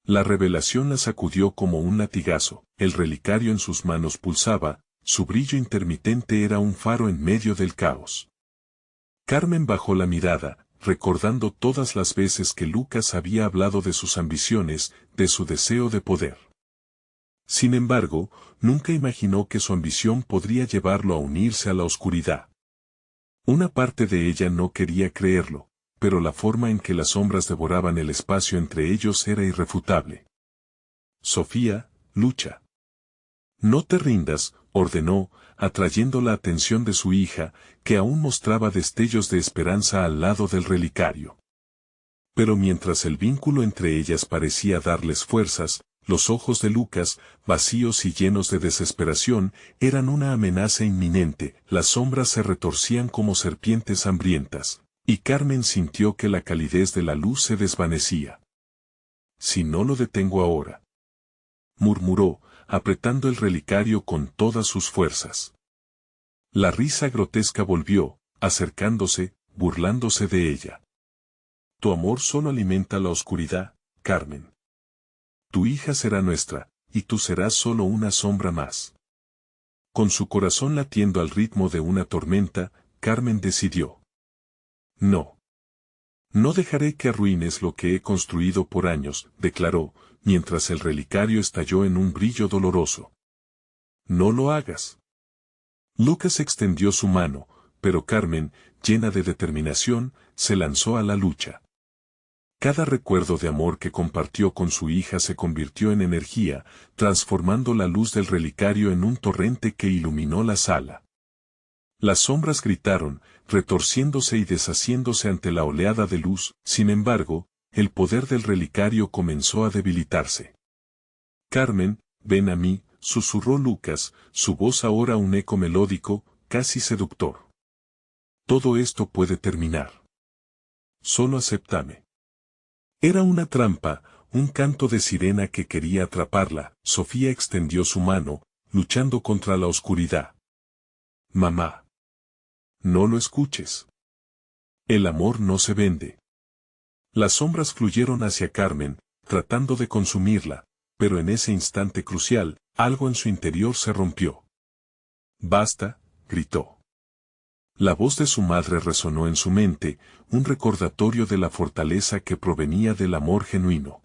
S1: La revelación la sacudió como un latigazo, el relicario en sus manos pulsaba, su brillo intermitente era un faro en medio del caos. Carmen bajó la mirada, recordando todas las veces que Lucas había hablado de sus ambiciones, de su deseo de poder. Sin embargo, nunca imaginó que su ambición podría llevarlo a unirse a la oscuridad. Una parte de ella no quería creerlo, pero la forma en que las sombras devoraban el espacio entre ellos era irrefutable. Sofía, lucha. No te rindas, ordenó, atrayendo la atención de su hija, que aún mostraba destellos de esperanza al lado del relicario. Pero mientras el vínculo entre ellas parecía darles fuerzas, los ojos de Lucas, vacíos y llenos de desesperación, eran una amenaza inminente. Las sombras se retorcían como serpientes hambrientas, y Carmen sintió que la calidez de la luz se desvanecía. Si no lo detengo ahora, murmuró, apretando el relicario con todas sus fuerzas. La risa grotesca volvió, acercándose, burlándose de ella. Tu amor solo alimenta la oscuridad, Carmen. Tu hija será nuestra, y tú serás solo una sombra más. Con su corazón latiendo al ritmo de una tormenta, Carmen decidió. No. No dejaré que arruines lo que he construido por años, declaró, mientras el relicario estalló en un brillo doloroso. No lo hagas. Lucas extendió su mano, pero Carmen, llena de determinación, se lanzó a la lucha. Cada recuerdo de amor que compartió con su hija se convirtió en energía, transformando la luz del relicario en un torrente que iluminó la sala. Las sombras gritaron, retorciéndose y deshaciéndose ante la oleada de luz. Sin embargo, el poder del relicario comenzó a debilitarse. Carmen, ven a mí, susurró Lucas, su voz ahora un eco melódico, casi seductor. Todo esto puede terminar. Solo acéptame. Era una trampa, un canto de sirena que quería atraparla. Sofía extendió su mano, luchando contra la oscuridad. Mamá. No lo escuches. El amor no se vende. Las sombras fluyeron hacia Carmen, tratando de consumirla, pero en ese instante crucial, algo en su interior se rompió. «Basta», gritó. La voz de su madre resonó en su mente, un recordatorio de la fortaleza que provenía del amor genuino.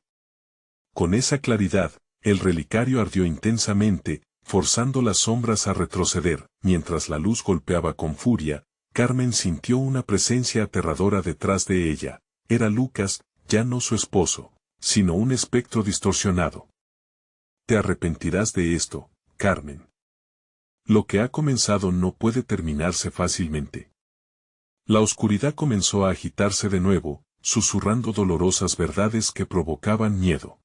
S1: Con esa claridad, el relicario ardió intensamente, forzando las sombras a retroceder. Mientras la luz golpeaba con furia, Carmen sintió una presencia aterradora detrás de ella. Era Lucas, ya no su esposo, sino un espectro distorsionado. Te arrepentirás de esto, Carmen. Lo que ha comenzado no puede terminarse fácilmente. La oscuridad comenzó a agitarse de nuevo, susurrando dolorosas verdades que provocaban miedo.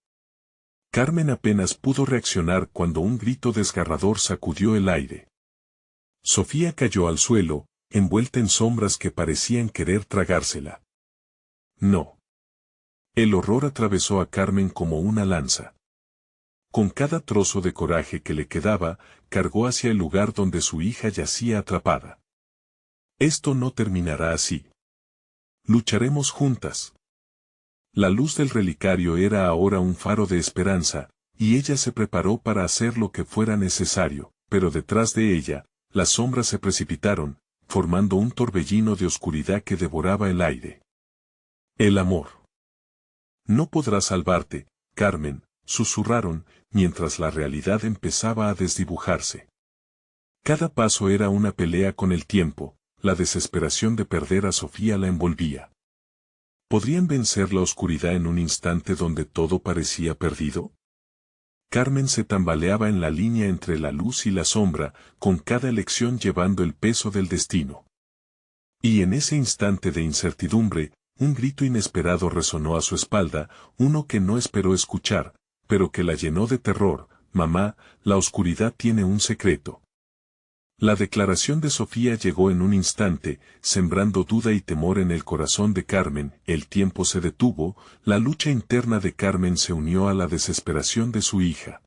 S1: Carmen apenas pudo reaccionar cuando un grito desgarrador sacudió el aire. Sofía cayó al suelo, envuelta en sombras que parecían querer tragársela. No. El horror atravesó a Carmen como una lanza. Con cada trozo de coraje que le quedaba, cargó hacia el lugar donde su hija yacía atrapada. Esto no terminará así. Lucharemos juntas. La luz del relicario era ahora un faro de esperanza, y ella se preparó para hacer lo que fuera necesario, pero detrás de ella, las sombras se precipitaron, formando un torbellino de oscuridad que devoraba el aire. El amor. No podrá salvarte, Carmen, susurraron, mientras la realidad empezaba a desdibujarse. Cada paso era una pelea con el tiempo, la desesperación de perder a Sofía la envolvía. ¿Podrían vencer la oscuridad en un instante donde todo parecía perdido? Carmen se tambaleaba en la línea entre la luz y la sombra, con cada elección llevando el peso del destino. Y en ese instante de incertidumbre, un grito inesperado resonó a su espalda, uno que no esperó escuchar, pero que la llenó de terror. «Mamá, la oscuridad tiene un secreto». La declaración de Sofía llegó en un instante, sembrando duda y temor en el corazón de Carmen. El tiempo se detuvo, la lucha interna de Carmen se unió a la desesperación de su hija.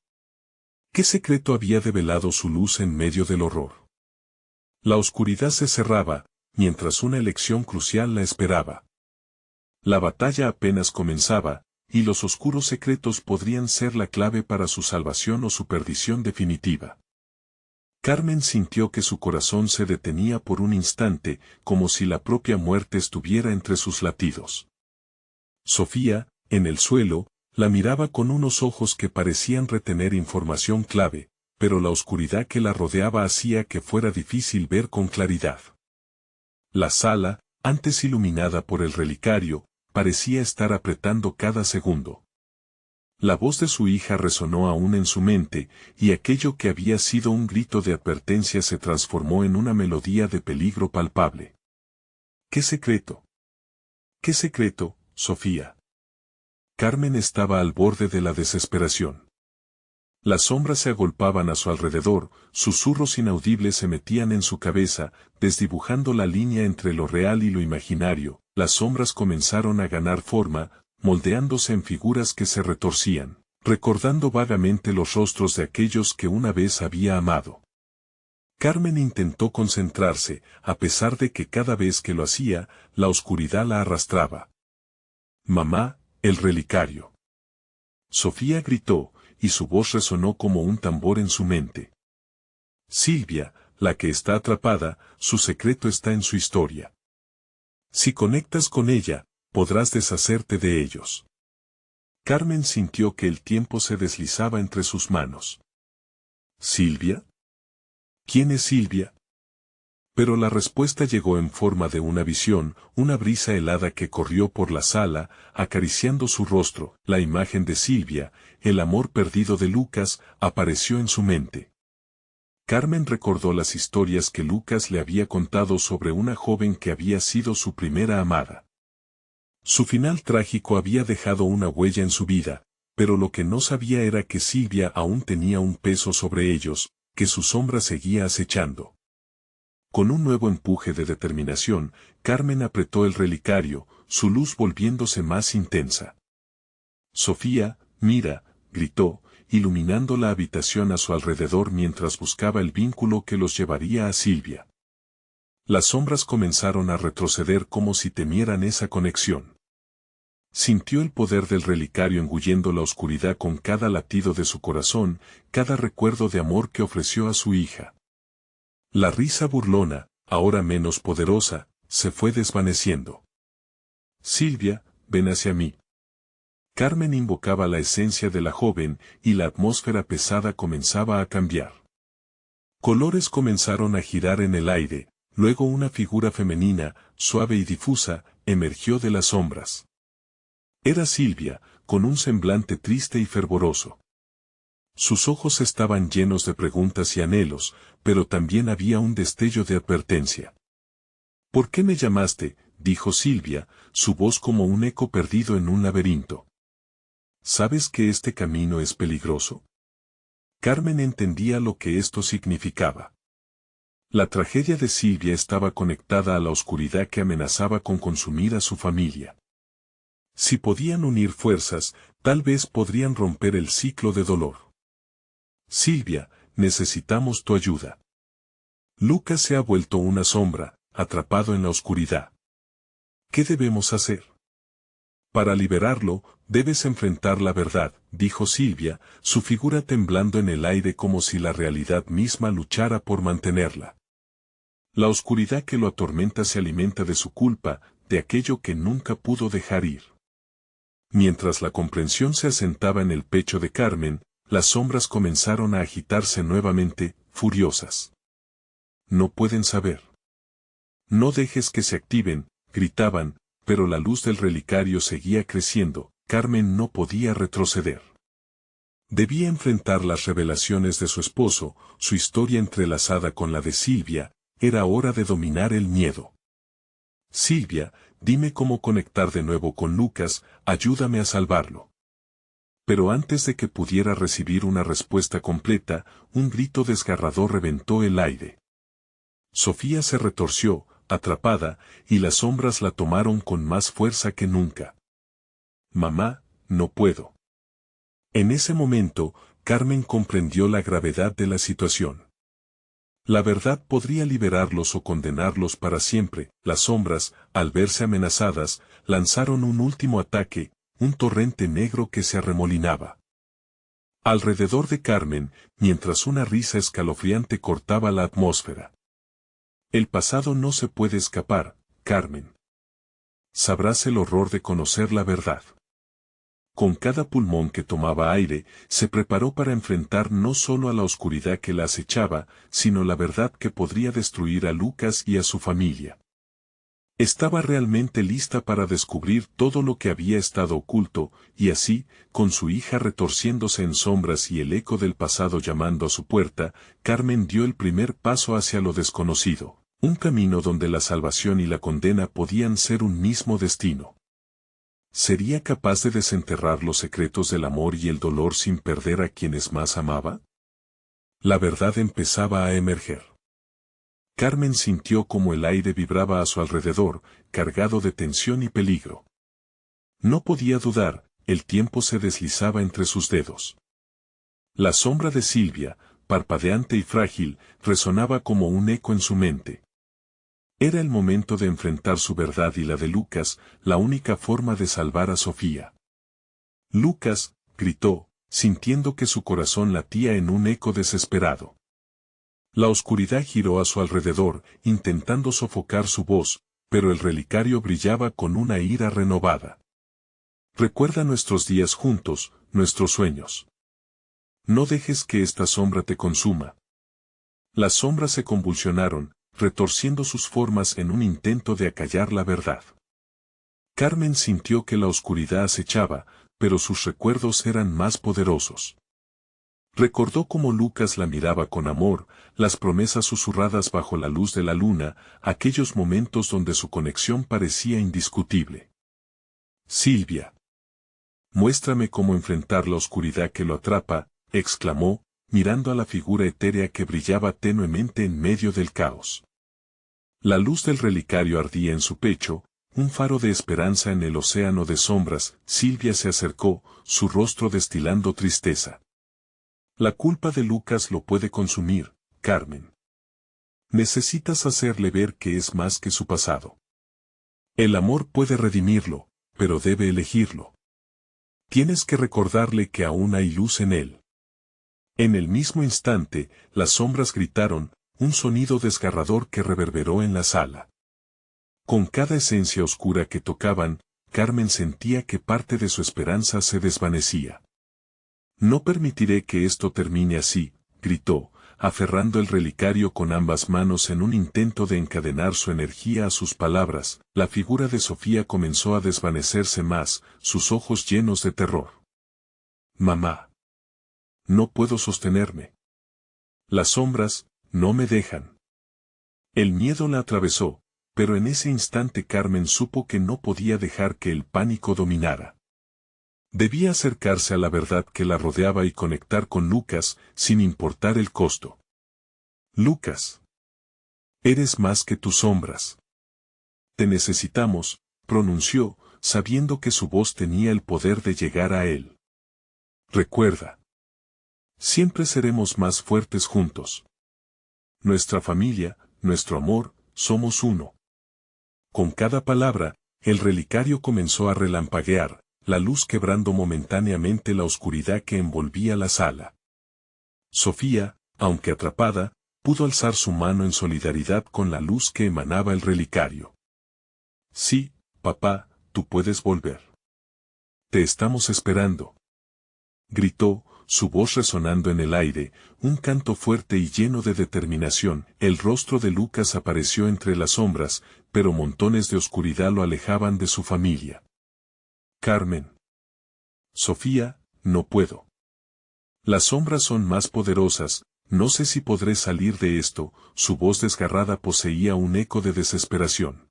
S1: ¿Qué secreto había develado su luz en medio del horror? La oscuridad se cerraba, mientras una elección crucial la esperaba. La batalla apenas comenzaba, y los oscuros secretos podrían ser la clave para su salvación o su perdición definitiva. Carmen sintió que su corazón se detenía por un instante, como si la propia muerte estuviera entre sus latidos. Sofía, en el suelo, la miraba con unos ojos que parecían retener información clave, pero la oscuridad que la rodeaba hacía que fuera difícil ver con claridad. La sala, antes iluminada por el relicario, parecía estar apretando cada segundo. La voz de su hija resonó aún en su mente, y aquello que había sido un grito de advertencia se transformó en una melodía de peligro palpable. ¿Qué secreto? ¿Qué secreto, Sofía? Carmen estaba al borde de la desesperación. Las sombras se agolpaban a su alrededor, susurros inaudibles se metían en su cabeza, desdibujando la línea entre lo real y lo imaginario. Las sombras comenzaron a ganar forma, moldeándose en figuras que se retorcían, recordando vagamente los rostros de aquellos que una vez había amado. Carmen intentó concentrarse, a pesar de que cada vez que lo hacía, la oscuridad la arrastraba. «Mamá, el relicario». Sofía gritó, y su voz resonó como un tambor en su mente. «Silvia, la que está atrapada, su secreto está en su historia. Si conectas con ella, podrás deshacerte de ellos». Carmen sintió que el tiempo se deslizaba entre sus manos. ¿Silvia? ¿Quién es Silvia? Pero la respuesta llegó en forma de una visión, una brisa helada que corrió por la sala, acariciando su rostro. La imagen de Silvia, el amor perdido de Lucas, apareció en su mente. Carmen recordó las historias que Lucas le había contado sobre una joven que había sido su primera amada. Su final trágico había dejado una huella en su vida, pero lo que no sabía era que Silvia aún tenía un peso sobre ellos, que su sombra seguía acechando. Con un nuevo empuje de determinación, Carmen apretó el relicario, su luz volviéndose más intensa. «Sofía, mira», gritó, iluminando la habitación a su alrededor mientras buscaba el vínculo que los llevaría a Silvia. Las sombras comenzaron a retroceder como si temieran esa conexión. Sintió el poder del relicario engullendo la oscuridad con cada latido de su corazón, cada recuerdo de amor que ofreció a su hija. La risa burlona, ahora menos poderosa, se fue desvaneciendo. Silvia, ven hacia mí. Carmen invocaba la esencia de la joven y la atmósfera pesada comenzaba a cambiar. Colores comenzaron a girar en el aire, luego una figura femenina, suave y difusa, emergió de las sombras. Era Silvia, con un semblante triste y fervoroso. Sus ojos estaban llenos de preguntas y anhelos, pero también había un destello de advertencia. ¿Por qué me llamaste?, dijo Silvia, su voz como un eco perdido en un laberinto. ¿Sabes que este camino es peligroso? Carmen entendía lo que esto significaba. La tragedia de Silvia estaba conectada a la oscuridad que amenazaba con consumir a su familia. Si podían unir fuerzas, tal vez podrían romper el ciclo de dolor. Silvia, necesitamos tu ayuda. Lucas se ha vuelto una sombra, atrapado en la oscuridad. ¿Qué debemos hacer? Para liberarlo, debes enfrentar la verdad, dijo Silvia, su figura temblando en el aire como si la realidad misma luchara por mantenerla. La oscuridad que lo atormenta se alimenta de su culpa, de aquello que nunca pudo dejar ir. Mientras la comprensión se asentaba en el pecho de Carmen, las sombras comenzaron a agitarse nuevamente, furiosas. No pueden saber. No dejes que se activen, gritaban, pero la luz del relicario seguía creciendo, Carmen no podía retroceder. Debía enfrentar las revelaciones de su esposo, su historia entrelazada con la de Silvia, era hora de dominar el miedo. Silvia, dime cómo conectar de nuevo con Lucas, ayúdame a salvarlo. Pero antes de que pudiera recibir una respuesta completa, un grito desgarrador reventó el aire. Sofía se retorció, atrapada, y las sombras la tomaron con más fuerza que nunca. Mamá, no puedo. En ese momento, Carmen comprendió la gravedad de la situación. La verdad podría liberarlos o condenarlos para siempre. Las sombras, al verse amenazadas, lanzaron un último ataque, un torrente negro que se arremolinaba. Alrededor de Carmen, mientras una risa escalofriante cortaba la atmósfera. El pasado no se puede escapar, Carmen. Sabrás el horror de conocer la verdad. Con cada pulmón que tomaba aire, se preparó para enfrentar no solo a la oscuridad que la acechaba, sino la verdad que podría destruir a Lucas y a su familia. Estaba realmente lista para descubrir todo lo que había estado oculto, y así, con su hija retorciéndose en sombras y el eco del pasado llamando a su puerta, Carmen dio el primer paso hacia lo desconocido, un camino donde la salvación y la condena podían ser un mismo destino. ¿Sería capaz de desenterrar los secretos del amor y el dolor sin perder a quienes más amaba? La verdad empezaba a emerger. Carmen sintió como el aire vibraba a su alrededor, cargado de tensión y peligro. No podía dudar, el tiempo se deslizaba entre sus dedos. La sombra de Silvia, parpadeante y frágil, resonaba como un eco en su mente. Era el momento de enfrentar su verdad y la de Lucas, la única forma de salvar a Sofía. Lucas, gritó, sintiendo que su corazón latía en un eco desesperado. La oscuridad giró a su alrededor, intentando sofocar su voz, pero el relicario brillaba con una ira renovada. Recuerda nuestros días juntos, nuestros sueños. No dejes que esta sombra te consuma. Las sombras se convulsionaron, retorciendo sus formas en un intento de acallar la verdad. Carmen sintió que la oscuridad acechaba, pero sus recuerdos eran más poderosos. Recordó cómo Lucas la miraba con amor, las promesas susurradas bajo la luz de la luna, aquellos momentos donde su conexión parecía indiscutible. Silvia. Muéstrame cómo enfrentar la oscuridad que lo atrapa, exclamó, mirando a la figura etérea que brillaba tenuemente en medio del caos. La luz del relicario ardía en su pecho, un faro de esperanza en el océano de sombras. Silvia se acercó, su rostro destilando tristeza. La culpa de Lucas lo puede consumir, Carmen. Necesitas hacerle ver que es más que su pasado. El amor puede redimirlo, pero debe elegirlo. Tienes que recordarle que aún hay luz en él. En el mismo instante, las sombras gritaron, un sonido desgarrador que reverberó en la sala. Con cada esencia oscura que tocaban, Carmen sentía que parte de su esperanza se desvanecía. No permitiré que esto termine así, gritó, aferrando el relicario con ambas manos en un intento de encadenar su energía a sus palabras. La figura de Sofía comenzó a desvanecerse más, sus ojos llenos de terror. Mamá. No puedo sostenerme. Las sombras, no me dejan. El miedo la atravesó, pero en ese instante Carmen supo que no podía dejar que el pánico dominara. Debía acercarse a la verdad que la rodeaba y conectar con Lucas, sin importar el costo. Lucas. Eres más que tus sombras. Te necesitamos, pronunció, sabiendo que su voz tenía el poder de llegar a él. Recuerda. Siempre seremos más fuertes juntos. Nuestra familia, nuestro amor, somos uno. Con cada palabra, el relicario comenzó a relampaguear, la luz quebrando momentáneamente la oscuridad que envolvía la sala. Sofía, aunque atrapada, pudo alzar su mano en solidaridad con la luz que emanaba el relicario. Sí, papá, tú puedes volver. Te estamos esperando. Gritó, su voz resonando en el aire, un canto fuerte y lleno de determinación. El rostro de Lucas apareció entre las sombras, pero montones de oscuridad lo alejaban de su familia. Carmen. Sofía, no puedo. Las sombras son más poderosas, no sé si podré salir de esto. Su voz desgarrada poseía un eco de desesperación.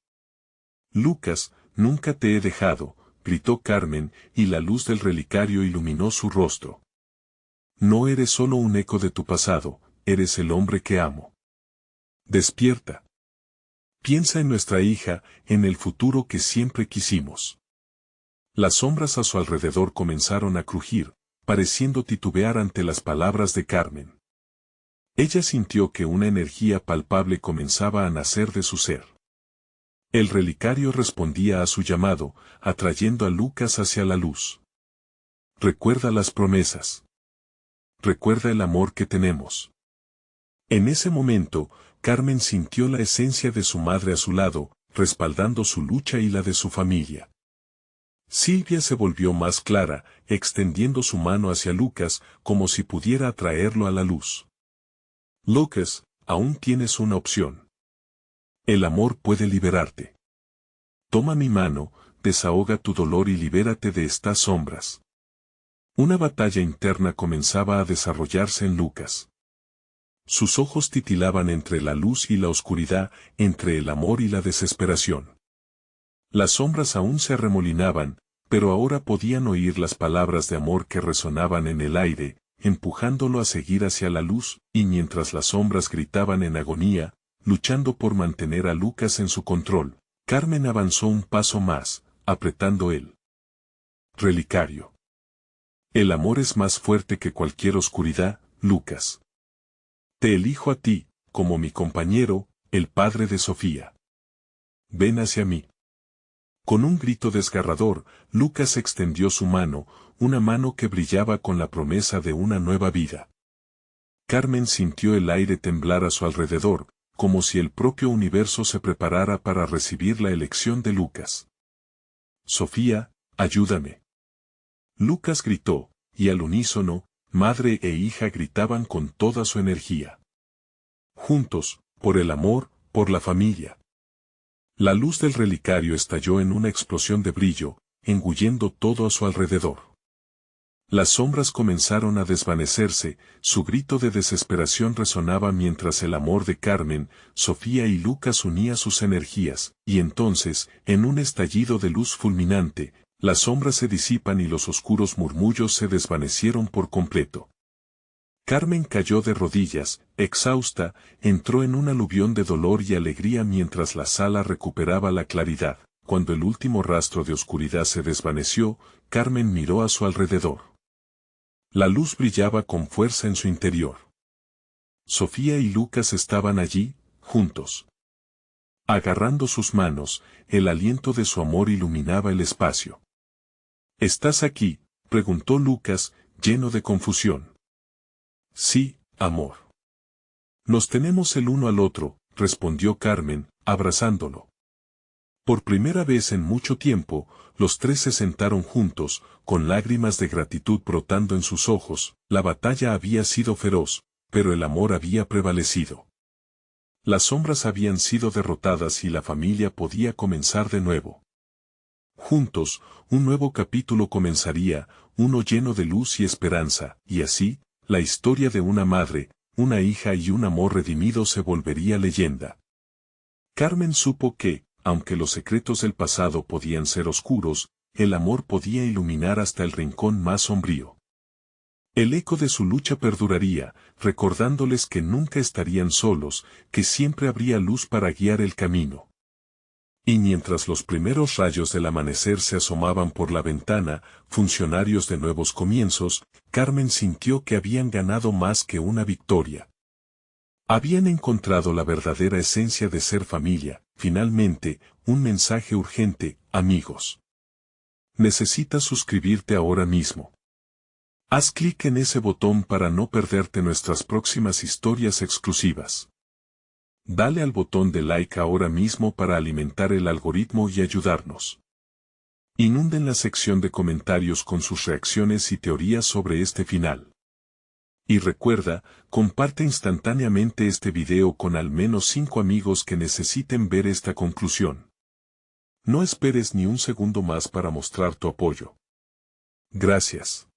S1: Lucas, nunca te he dejado, gritó Carmen, y la luz del relicario iluminó su rostro. No eres solo un eco de tu pasado, eres el hombre que amo. Despierta. Piensa en nuestra hija, en el futuro que siempre quisimos. Las sombras a su alrededor comenzaron a crujir, pareciendo titubear ante las palabras de Carmen. Ella sintió que una energía palpable comenzaba a nacer de su ser. El relicario respondía a su llamado, atrayendo a Lucas hacia la luz. Recuerda las promesas. Recuerda el amor que tenemos. En ese momento, Carmen sintió la esencia de su madre a su lado, respaldando su lucha y la de su familia. Silvia se volvió más clara, extendiendo su mano hacia Lucas, como si pudiera atraerlo a la luz. Lucas, aún tienes una opción. El amor puede liberarte. Toma mi mano, desahoga tu dolor y libérate de estas sombras. Una batalla interna comenzaba a desarrollarse en Lucas. Sus ojos titilaban entre la luz y la oscuridad, entre el amor y la desesperación. Las sombras aún se arremolinaban, pero ahora podían oír las palabras de amor que resonaban en el aire, empujándolo a seguir hacia la luz, y mientras las sombras gritaban en agonía, luchando por mantener a Lucas en su control, Carmen avanzó un paso más, apretando el relicario. El amor es más fuerte que cualquier oscuridad, Lucas. Te elijo a ti, como mi compañero, el padre de Sofía. Ven hacia mí. Con un grito desgarrador, Lucas extendió su mano, una mano que brillaba con la promesa de una nueva vida. Carmen sintió el aire temblar a su alrededor, como si el propio universo se preparara para recibir la elección de Lucas. Sofía, ayúdame. Lucas gritó, y al unísono, madre e hija gritaban con toda su energía. Juntos, por el amor, por la familia. La luz del relicario estalló en una explosión de brillo, engullendo todo a su alrededor. Las sombras comenzaron a desvanecerse, su grito de desesperación resonaba mientras el amor de Carmen, Sofía y Lucas unía sus energías, y entonces, en un estallido de luz fulminante, las sombras se disipan y los oscuros murmullos se desvanecieron por completo. Carmen cayó de rodillas, exhausta, entró en un aluvión de dolor y alegría mientras la sala recuperaba la claridad. Cuando el último rastro de oscuridad se desvaneció, Carmen miró a su alrededor. La luz brillaba con fuerza en su interior. Sofía y Lucas estaban allí, juntos. Agarrando sus manos, el aliento de su amor iluminaba el espacio. ¿Estás aquí?, preguntó Lucas, lleno de confusión. Sí, amor. Nos tenemos el uno al otro, respondió Carmen, abrazándolo. Por primera vez en mucho tiempo, los tres se sentaron juntos, con lágrimas de gratitud brotando en sus ojos. La batalla había sido feroz, pero el amor había prevalecido. Las sombras habían sido derrotadas y la familia podía comenzar de nuevo. Juntos, un nuevo capítulo comenzaría, uno lleno de luz y esperanza, y así, la historia de una madre, una hija y un amor redimido se volvería leyenda. Carmen supo que, aunque los secretos del pasado podían ser oscuros, el amor podía iluminar hasta el rincón más sombrío. El eco de su lucha perduraría, recordándoles que nunca estarían solos, que siempre habría luz para guiar el camino. Y mientras los primeros rayos del amanecer se asomaban por la ventana, funcionarios de nuevos comienzos, Carmen sintió que habían ganado más que una victoria. Habían encontrado la verdadera esencia de ser familia. Finalmente, un mensaje urgente, amigos. Necesitas suscribirte ahora mismo. Haz clic en ese botón para no perderte nuestras próximas historias exclusivas. Dale al botón de like ahora mismo para alimentar el algoritmo y ayudarnos. Inunden la sección de comentarios con sus reacciones y teorías sobre este final. Y recuerda, comparte instantáneamente este video con al menos 5 amigos que necesiten ver esta conclusión. No esperes ni un segundo más para mostrar tu apoyo. Gracias.